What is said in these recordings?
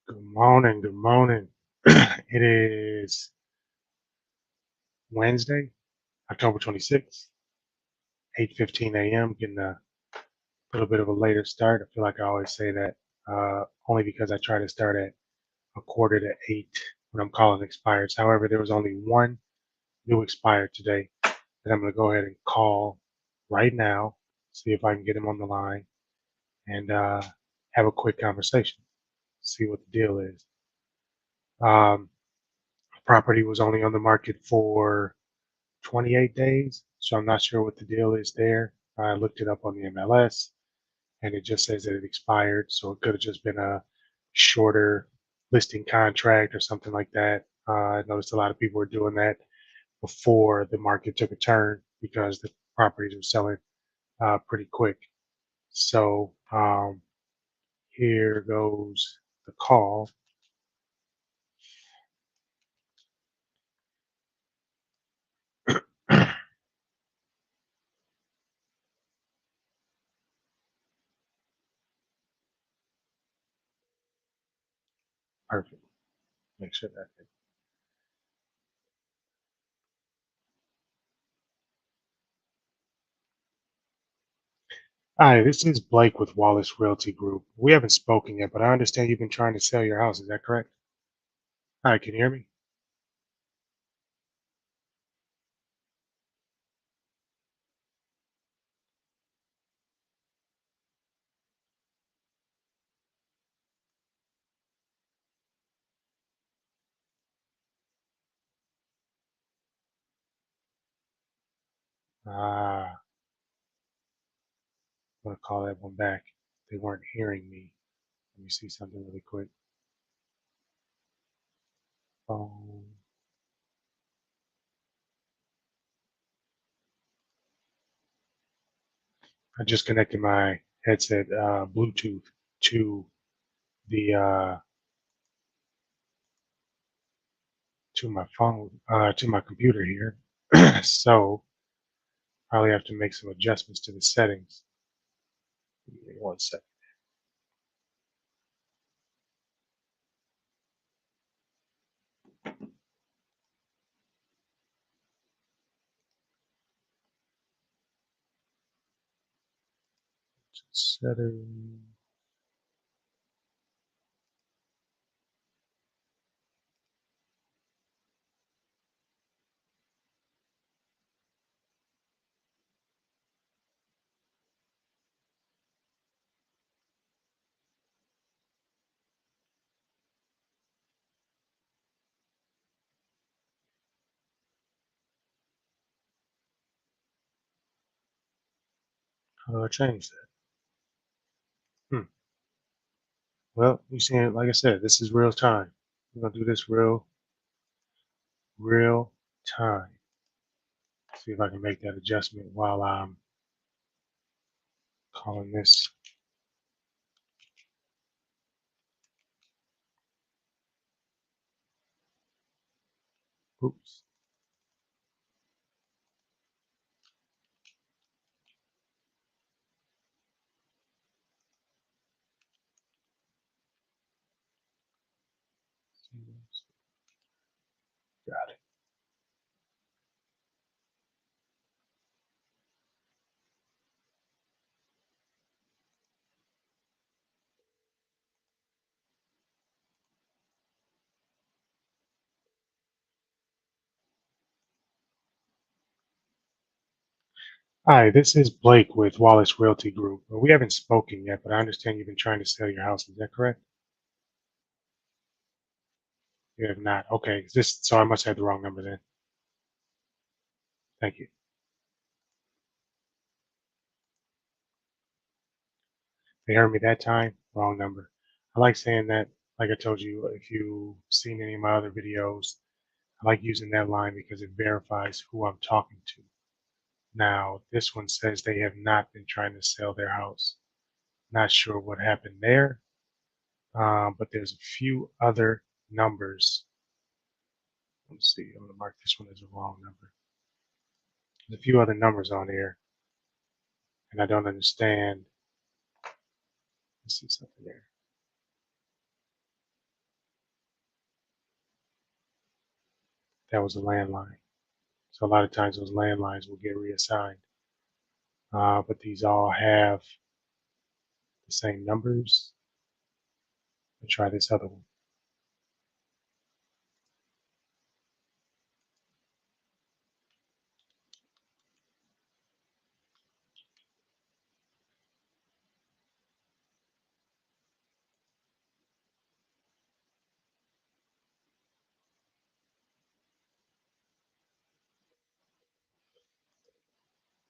Good morning. Good morning. It is Wednesday, October 26th, 8:15 a.m. Getting a little bit of a later start. I feel like I always say that only because I try to start at a quarter to 8 when I'm calling expires. However, there was only one new expired today that I'm going to go ahead and call right now, see if I can get him on the line and have a quick conversation, see what the deal is. Um, Property was only on the market for 28 days. So I'm not sure what the deal is there. I looked it up on the MLS and it just says that it expired. So it could have just been a shorter listing contract or something like that. I noticed a lot of people were doing that before the market took a turn because the properties were selling pretty quick. So here goes the call. Perfect. Make sure that. Hi, this is Blake with Wallace Realty Group. We haven't spoken yet, but I understand you've been trying to sell your house. Is that correct? Hi, can you hear me? Ah, I'm gonna call that one back. They weren't hearing me. Let me see something really quick. Phone. I just connected my headset Bluetooth to the to my phone to my computer here. So probably have to make some adjustments to the settings. Give me one second. Settings. How do I change that? Hmm. Well, you see, like I said, this is real time. We're gonna do this real time. See if I can make that adjustment while I'm calling this. Oops. Got it. Hi, this is Blake with Wallace Realty Group. We haven't spoken yet, but I understand you've been trying to sell your house. Is that correct? You have not. Okay. Is this so I must have the wrong number then. Thank you. They heard me that time. Wrong number. I like saying that, like I told you, if you've seen any of my other videos, I like using that line because it verifies who I'm talking to. Now, this one says they have not been trying to sell their house. Not sure what happened there, but there's a few other numbers. Let's see. I'm going to mark this one as a wrong number. There's a few other numbers on here, and I don't understand. Let's see something there. that was a landline. So a lot of times those landlines will get reassigned. But these all have the same numbers. Let's try this other one.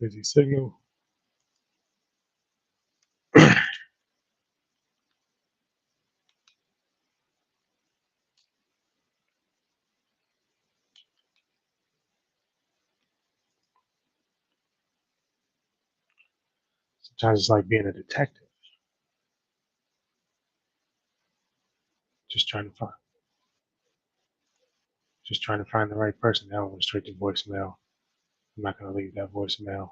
Busy signal. Sometimes it's like being a detective, just trying to find just trying to find the right person. That one went straight to voicemail. I'm not going to leave that voicemail.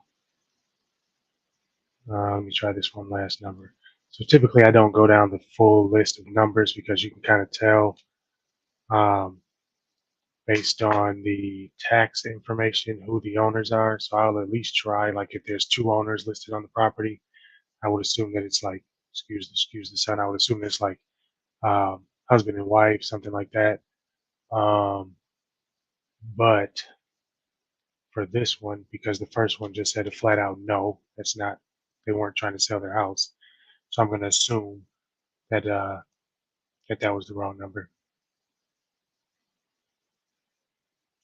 Let me try this one last number. So typically I don't go down the full list of numbers because you can kind of tell um, based on the tax information who the owners are. So I'll at least try, like if there's two owners listed on the property, I would assume that it's like, excuse the son, I would assume it's like husband and wife, something like that. Um, but for this one, because the first one just said a flat out no, that's not, they weren't trying to sell their house. So I'm going to assume that that was the wrong number.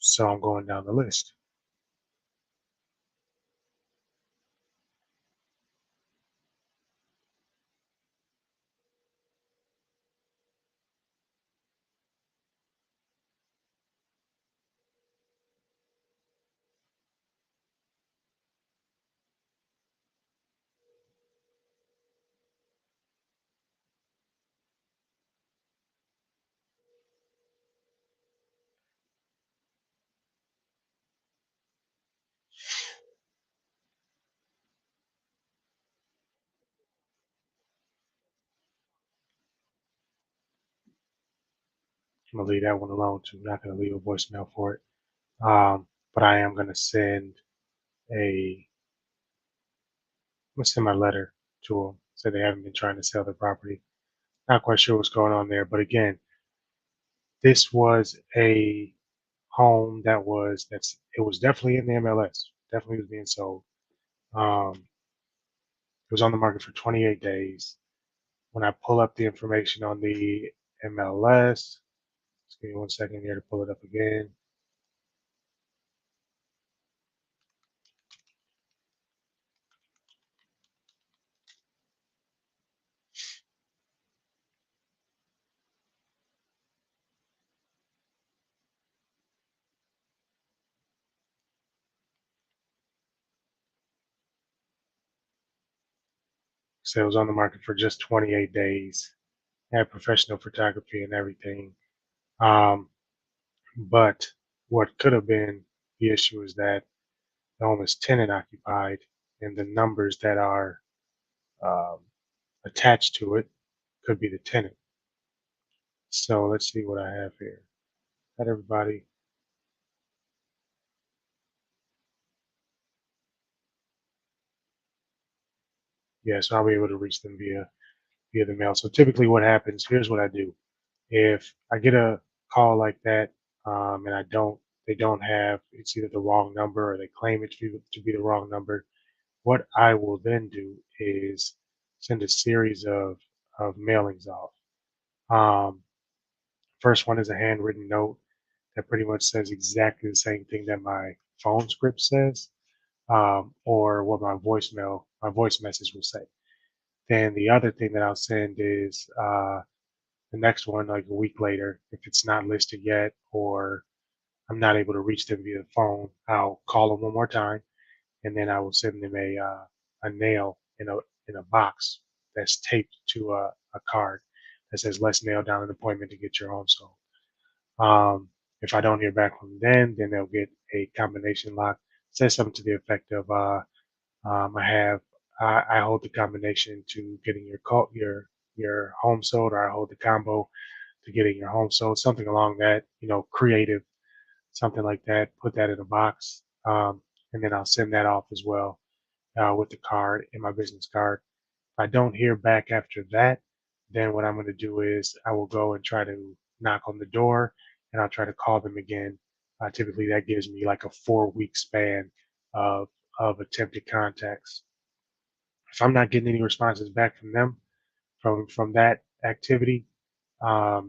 So I'm going down the list. I'm gonna leave that one alone too. I'm not gonna leave a voicemail for it. But I am gonna send a I'm gonna send my letter to them. Say they haven't been trying to sell their property. Not quite sure what's going on there, but again, this was a home that's it was definitely in the MLS. Definitely was being sold. It was on the market for 28 days. When I pull up the information on the MLS, just give me 1 second here to pull it up again. So it was on the market for just 28 days. Had professional photography and everything. Um, but what could have been the issue is that the home is tenant occupied, and the numbers that are um, attached to it could be the tenant. So let's see what I have here. Got everybody. Yeah, so I'll be able to reach them via the mail. So typically, what happens? Here's what I do. If I get a call like that, and they don't have, it's either the wrong number or they claim it to be the wrong number. What I will then do is send a series of mailings off. Um, First one is a handwritten note that pretty much says exactly the same thing that my phone script says, or what my voice message will say. Then the other thing that I'll send is the next one, like a week later, if it's not listed yet, or I'm not able to reach them via the phone, I'll call them one more time, and then I will send them a nail in a box that's taped to a card that says "Let's nail down an appointment to get your home sold." If I don't hear back from them, then they'll get a combination lock. It says something to the effect of I have I hold the combination to getting your home sold, or I hold the combo to getting your home sold, something along that creative something like that, put that in a box, and then I'll send that off as well with the card and my business card. If I don't hear back after that, then what I'm going to do is I will go and try to knock on the door and I'll try to call them again. Typically, that gives me like a 4 week span of, of attempted contacts. If I'm not getting any responses back from them from that activity,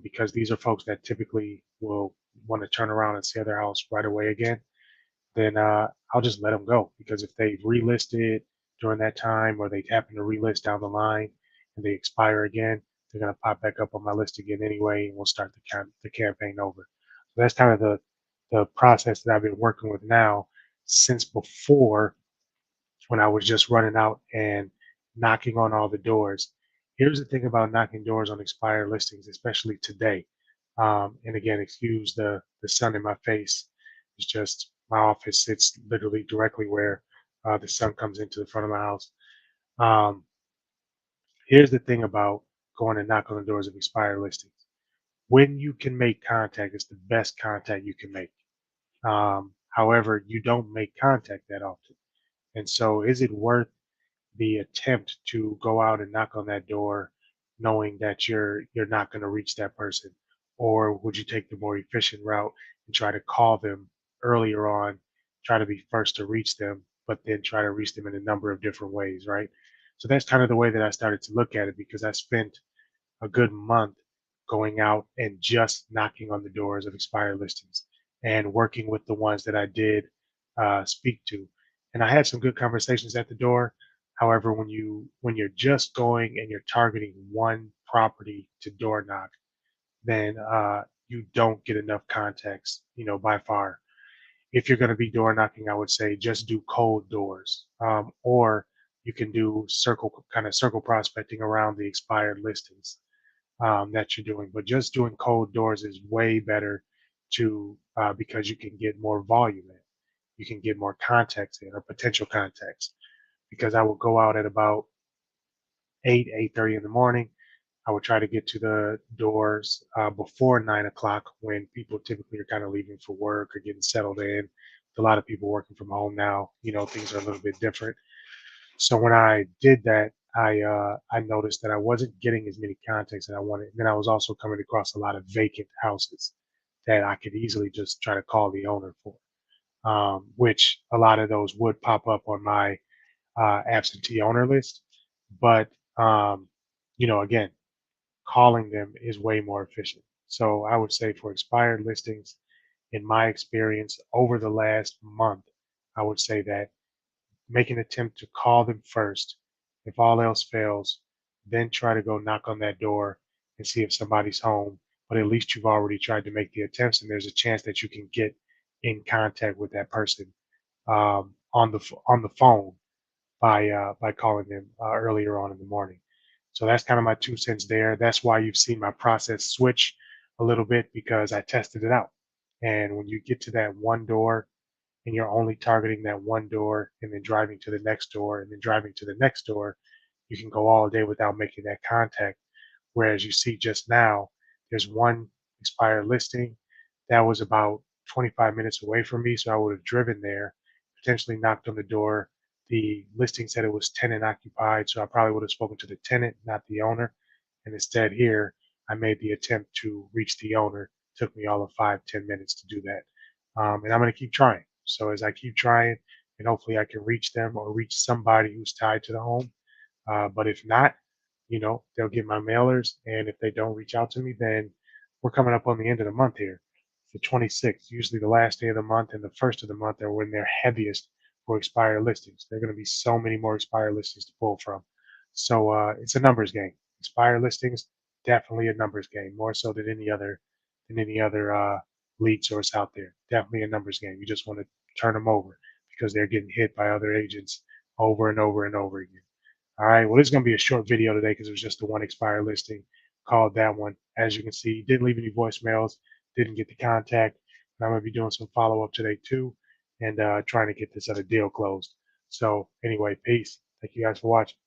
because these are folks that typically will want to turn around and sell their house right away again, then I'll just let them go. Because if they've relisted during that time or they happen to relist down the line and they expire again, they're going to pop back up on my list again anyway, and we'll start the campaign over. So that's kind of the process that I've been working with now since before, when I was just running out and knocking on all the doors. Here's the thing about knocking doors on expired listings, especially today. And again, excuse the sun in my face. It's just my office sits literally directly where the sun comes into the front of my house. Um, Here's the thing about going and knock on the doors of expired listings. When you can make contact, it's the best contact you can make. However, you don't make contact that often. And so, is it worth the attempt to go out and knock on that door knowing that you're not going to reach that person? Or would you take the more efficient route and try to call them earlier on, try to be first to reach them, but then try to reach them in a number of different ways, right? So that's kind of the way that I started to look at it, because I spent a good month going out and just knocking on the doors of expired listings and working with the ones that I did speak to. And I had some good conversations at the door. However, when you're just going and you're targeting one property to door knock, then you don't get enough context, by far. If you're going to be door knocking, I would say just do cold doors, or you can do circle prospecting around the expired listings that you're doing. But just doing cold doors is way better because you can get more volume in. You can get more context in, or potential context. Because I will go out at about 8:30 in the morning. I would try to get to the doors before 9 o'clock, when people typically are kind of leaving for work or getting settled in. A lot of people working from home now, things are a little bit different. So when I did that, I noticed that I wasn't getting as many contacts that I wanted. And then I was also coming across a lot of vacant houses that I could easily just try to call the owner for, which a lot of those would pop up on my absentee owner list. But again, calling them is way more efficient. So I would say for expired listings, in my experience over the last month, I would say that make an attempt to call them first. If all else fails, then try to go knock on that door and see if somebody's home. But at least you've already tried to make the attempts, and there's a chance that you can get in contact with that person on the phone by calling them earlier on in the morning. So that's kind of my 2 cents there. That's why you've seen my process switch a little bit, because I tested it out. And when you get to that one door and you're only targeting that one door and then driving to the next door and then driving to the next door, you can go all day without making that contact. Whereas you see just now, there's one expired listing that was about 25 minutes away from me. So I would have driven there, potentially knocked on the door. The listing said it was tenant occupied. So I probably would have spoken to the tenant, not the owner. And instead, here, I made the attempt to reach the owner. It took me all of 5-10 minutes to do that. And I'm going to keep trying. So as I keep trying, and hopefully I can reach them or reach somebody who's tied to the home. But if not, they'll get my mailers. And if they don't reach out to me, then we're coming up on the end of the month here. The 26th, usually the last day of the month and the first of the month are when they're heaviest for expired listings. There are going to be so many more expired listings to pull from. So it's a numbers game. Expired listings, definitely a numbers game, more so than any other lead source out there. Definitely a numbers game. You just want to turn them over because they're getting hit by other agents over and over and over again. All right. Well, this is going to be a short video today because it was just the one expired listing. Called that one. As you can see, didn't leave any voicemails, didn't get the contact. And I'm going to be doing some follow up today too, and trying to get this other deal closed. So anyway, peace. Thank you guys for watching.